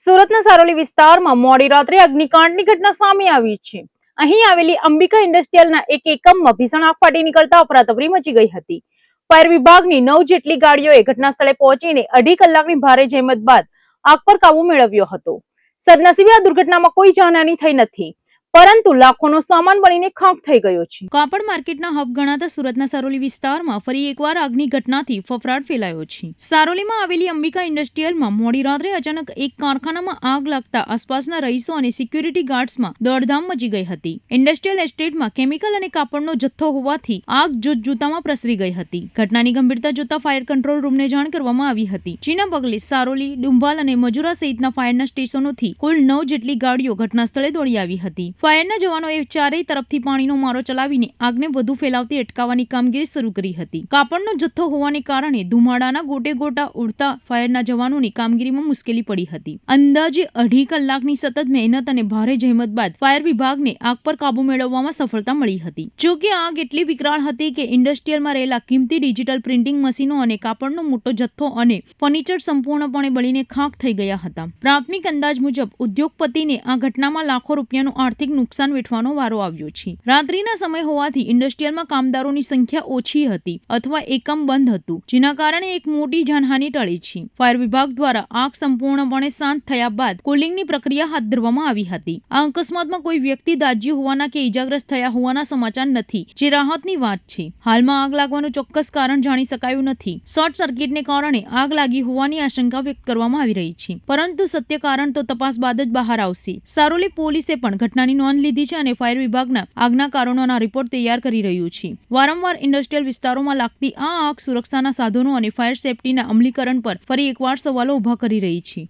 સુરતના સારોલી વિસ્તારમાં મોડી રાત્રે અગ્નિકાંડની ઘટના સામે આવી છે। અહીં આવેલી અંબિકા ઇન્ડસ્ટ્રીયલના એક એકમમાં ભીષણ આગ ફાટી નીકળતા અફરાતફરી મચી ગઈ હતી। ફાયર વિભાગની 9 જેટલી ગાડીઓએ ઘટના સ્થળે પહોંચીને 2.5 કલાકની ભારે જહેમત બાદ આગ પર કાબુ મેળવ્યો હતો। સદનસીબે આ દુર્ઘટનામાં કોઈ જાનહાની થઈ નથી, પરંતુ લાખોનો સામાન બળીને ખાખ થઈ ગયો છે। કાપડ માર્કેટના હબ ગણાતા સુરતના સારોલી વિસ્તારમાં ફરી એકવાર આગની ઘટનાથી ફફડાટ ફેલાયો છે। સારોલીમાં આવેલી અંબિકા ઇન્ડસ્ટ્રીયલમાં મોડી રાત્રે અચાનક એક કારખાનામાં આગ લાગતા આસપાસના રહીશો અને સિક્યુરિટી ગાર્ડ્સમાં દોડધામ મચી ગઈ હતી। ઇન્ડસ્ટ્રીયલ એસ્ટેટમાં કેમિકલ અને કાપડનો જથ્થો હોવાથી આગ જોતજોતામાં પ્રસરી ગઈ હતી। ઘટનાની ગંભીરતા જોતા ફાયર કંટ્રોલ રૂમને જાણ કરવામાં આવી હતી, જેના પગલે સારોલી, ડુંભાલ અને મજુરા સહિતના ફાયરના સ્ટેશનોથી કુલ 9 જેટલી ગાડીઓ ઘટના સ્થળે દોડી આવી હતી। ફાયરના જવાનોએ ચારેય તરફથી પાણીનો મારો ચલાવીને આગને વધુ ફેલાવતી અટકાવવાની કામગીરી શરૂ કરી હતી। કાપડનો જથ્થો હોવાને કારણે ધુમાડાના ગોટે ગોટા ઉડતા ફાયરના જવાનોની કામગીરીમાં મુશ્કેલી પડી હતી। અંદાજે 2.5 કલાકની સતત મહેનત અને ભારે જહેમત બાદ ફાયર વિભાગને આગ પર કાબુ મેળવવામાં સફળતા મળી હતી। જો કે આગ એટલી વિકરાળ હતી કે ઇન્ડસ્ટ્રીયલમાં રહેલા કિંમતી ડિજિટલ પ્રિન્ટિંગ મશીનો અને કાપડનો મોટો જથ્થો અને ફર્નિચર સંપૂર્ણપણે બળીને ખાખ થઈ ગયા હતા। પ્રાથમિક અંદાજ મુજબ ઉદ્યોગપતિને આ ઘટનામાં લાખો રૂપિયાનું આર્થિક નુકસાન વેઠવાનો વારો આવ્યો છે। રાત્રિના સમય હોવાથી ઇન્ડસ્ટ્રીયલમાં કામદારોની સંખ્યા ઓછી હતી અથવા એકમ બંધ હતું, જેના કારણે એક મોટી જાનહાનિ ટળી છે। ફાયર વિભાગ દ્વારા આગ સંપૂર્ણપણે શાંત થયા બાદ કુલિંગની પ્રક્રિયા હાથ ધરવામાં આવી હતી। આ અકસ્માતમાં કોઈ વ્યક્તિ દાઝ્યું હોવાના કે ઇજાગ્રસ્ત થયા હોવાના સમાચાર નથી, જે રાહતની વાત છે। હાલમાં આગ લાગવાનું ચોક્કસ કારણ જાણી શકાયું નથી। શોર્ટ સર્કિટને કારણે આગ લાગી હોવાની આશંકા વ્યક્ત કરવામાં આવી રહી છે, પરંતુ સત્ય કારણ તો તપાસ બાદ જ બહાર આવશે। સારોલી પોલીસે પણ ઘટનાની નોંધ લીધી છે અને ફાયર વિભાગના આગના કારણોના રિપોર્ટ તૈયાર કરી રહ્યું છે। વારંવાર ઇન્ડસ્ટ્રીયલ વિસ્તારોમાં લાગતી આ આગ સુરક્ષાના સાધનો અને ફાયર સેફટીના અમલીકરણ પર ફરી એકવાર સવાલો ઉભા કરી રહી છે।